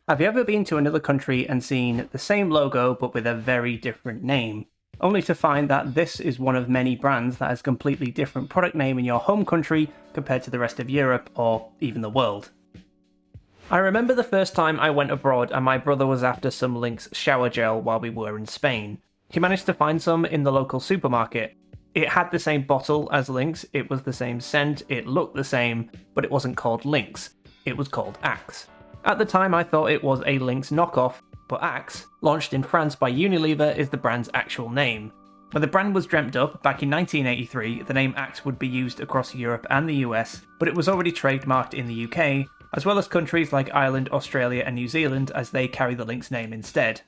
Have you ever been to another country and seen the same logo but with a very different name? Only to find that this is one of many brands that has a completely different product name in your home country compared to the rest of Europe or even the world. I remember the first time I went abroad and my brother was after some Lynx shower gel while we were in Spain. He managed to find some in the local supermarket. It had the same bottle as Lynx, it was the same scent, it looked the same, but it wasn't called Lynx, it was called Axe. At the time I thought it was a Lynx knockoff, but Axe, launched in France by Unilever, is the brand's actual name. When the brand was dreamt up back in 1983, the name Axe would be used across Europe and the US, but it was already trademarked in the UK, as well as countries like Ireland, Australia and New Zealand as they carry the Lynx name instead.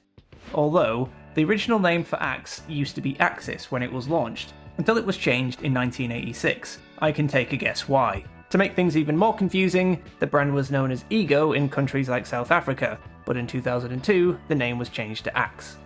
Although, the original name for Axe used to be Axis when it was launched, until it was changed in 1986. I can take a guess why. To make things even more confusing, the brand was known as Ego in countries like South Africa, but in 2002, the name was changed to Axe.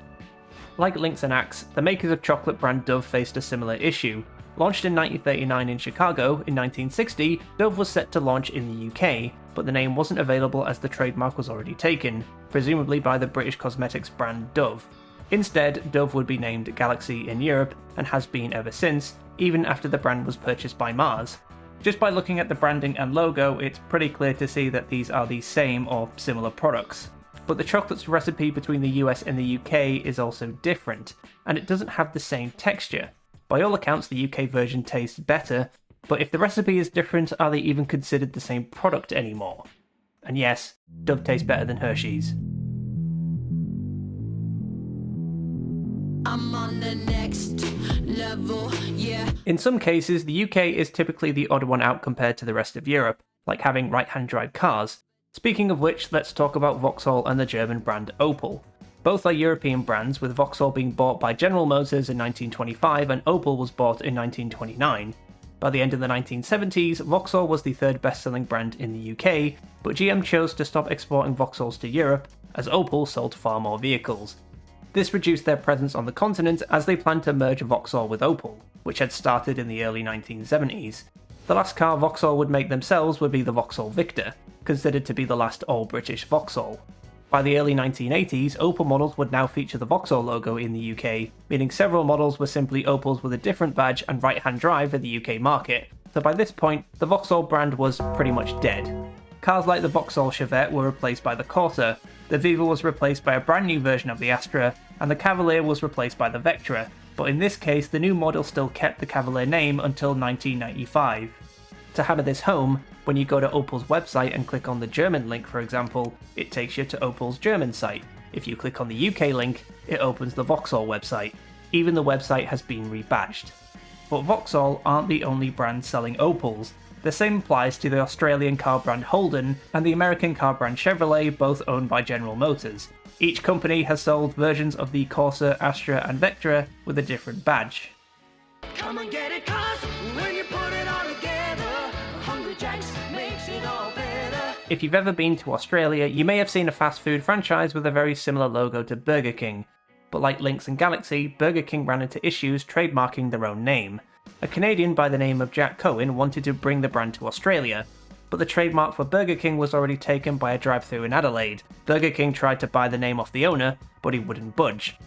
Like Lynx and Axe, the makers of chocolate brand Dove faced a similar issue. Launched in 1939 in Chicago, in 1960, Dove was set to launch in the UK, but the name wasn't available as the trademark was already taken, presumably by the British cosmetics brand Dove. Instead, Dove would be named Galaxy in Europe, and has been ever since, even after the brand was purchased by Mars. Just by looking at the branding and logo, it's pretty clear to see that these are the same or similar products. But the chocolate's recipe between the US and the UK is also different, and it doesn't have the same texture. By all accounts, the UK version tastes better, but if the recipe is different, are they even considered the same product anymore? And yes, Dove tastes better than Hershey's. I'm on the next level, yeah. In some cases, the UK is typically the odd one out compared to the rest of Europe, like having right-hand drive cars. Speaking of which, let's talk about Vauxhall and the German brand Opel. Both are European brands, with Vauxhall being bought by General Motors in 1925 and Opel was bought in 1929. By the end of the 1970s, Vauxhall was the third best-selling brand in the UK, but GM chose to stop exporting Vauxhalls to Europe, as Opel sold far more vehicles. This reduced their presence on the continent as they planned to merge Vauxhall with Opel, which had started in the early 1970s. The last car Vauxhall would make themselves would be the Vauxhall Victor, considered to be the last all-British Vauxhall. By the early 1980s, Opel models would now feature the Vauxhall logo in the UK, meaning several models were simply Opels with a different badge and right-hand drive for the UK market, so by this point, the Vauxhall brand was pretty much dead. Cars like the Vauxhall Chevette were replaced by the Corsa, the Viva was replaced by a brand new version of the Astra, and the Cavalier was replaced by the Vectra, but in this case the new model still kept the Cavalier name until 1995. To hammer this home, when you go to Opel's website and click on the German link for example, it takes you to Opel's German site. If you click on the UK link, it opens the Vauxhall website. Even the website has been rebadged. But Vauxhall aren't the only brand selling Opels. The same applies to the Australian car brand Holden and the American car brand Chevrolet, both owned by General Motors. Each company has sold versions of the Corsa, Astra and Vectra with a different badge. Come and get it, 'cause when you put it all together, Hungry Jack's makes it all better. If you've ever been to Australia, you may have seen a fast food franchise with a very similar logo to Burger King. But like Lynx and Galaxy, Burger King ran into issues trademarking their own name. A Canadian by the name of Jack Cohen wanted to bring the brand to Australia, but the trademark for Burger King was already taken by a drive-thru in Adelaide. Burger King tried to buy the name off the owner, but he wouldn't budge.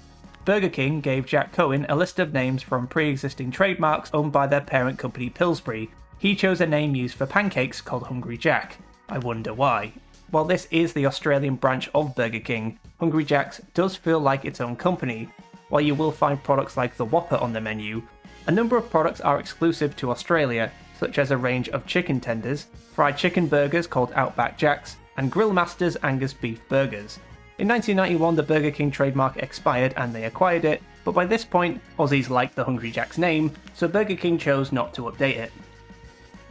Burger King gave Jack Cohen a list of names from pre-existing trademarks owned by their parent company Pillsbury. He chose a name used for pancakes called Hungry Jack. I wonder why. While this is the Australian branch of Burger King, Hungry Jack's does feel like its own company. While you will find products like the Whopper on the menu, a number of products are exclusive to Australia, such as a range of chicken tenders, fried chicken burgers called Outback Jacks, and Grill Master's Angus beef burgers. In 1991 the Burger King trademark expired and they acquired it, but by this point, Aussies liked the Hungry Jack's name, so Burger King chose not to update it.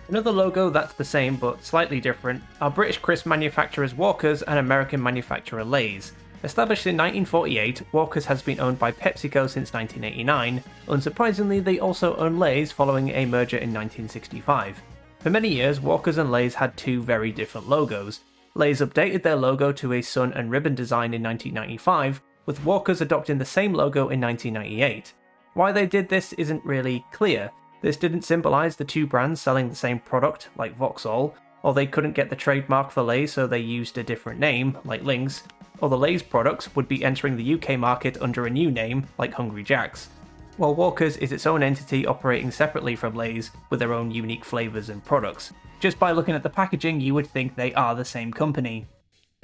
Another logo that's the same but slightly different are British crisp manufacturers Walker's and American manufacturer Lay's. Established in 1948, Walker's has been owned by PepsiCo since 1989. Unsurprisingly, they also own Lay's following a merger in 1965. For many years, Walker's and Lay's had two very different logos. Lay's updated their logo to a sun and ribbon design in 1995, with Walker's adopting the same logo in 1998. Why they did this isn't really clear. This didn't symbolise the two brands selling the same product, like Vauxhall, or they couldn't get the trademark for Lay's so they used a different name, like Lynx, or the Lay's products would be entering the UK market under a new name, like Hungry Jack's. While Walker's is its own entity operating separately from Lay's, with their own unique flavours and products. Just by looking at the packaging, you would think they are the same company.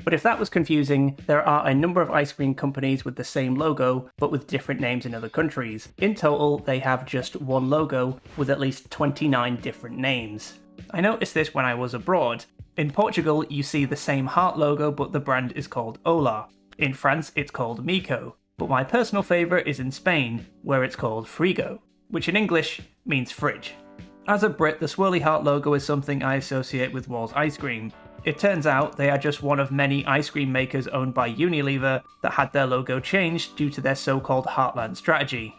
But if that was confusing, there are a number of ice cream companies with the same logo, but with different names in other countries. In total, they have just one logo, with at least 29 different names. I noticed this when I was abroad. In Portugal, you see the same heart logo, but the brand is called Ola. In France, it's called Mico. But my personal favourite is in Spain, where it's called Frigo, which in English means fridge. As a Brit, the swirly heart logo is something I associate with Wall's ice cream. It turns out they are just one of many ice cream makers owned by Unilever that had their logo changed due to their so-called Heartland strategy.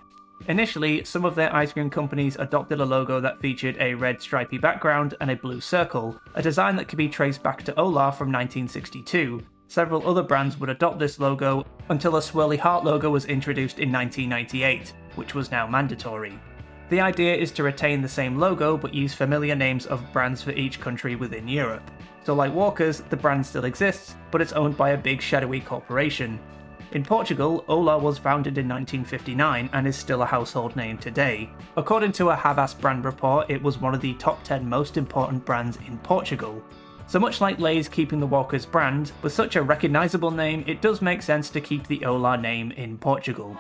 Initially, some of their ice cream companies adopted a logo that featured a red stripy background and a blue circle, a design that could be traced back to Ola from 1962. Several other brands would adopt this logo until a swirly heart logo was introduced in 1998, which was now mandatory. The idea is to retain the same logo but use familiar names of brands for each country within Europe. So like Walker's, the brand still exists, but it's owned by a big shadowy corporation. In Portugal, Ola was founded in 1959 and is still a household name today. According to a Havas brand report, it was one of the top 10 most important brands in Portugal. So much like Lay's keeping the Walker's brand, with such a recognisable name, it does make sense to keep the Ola name in Portugal.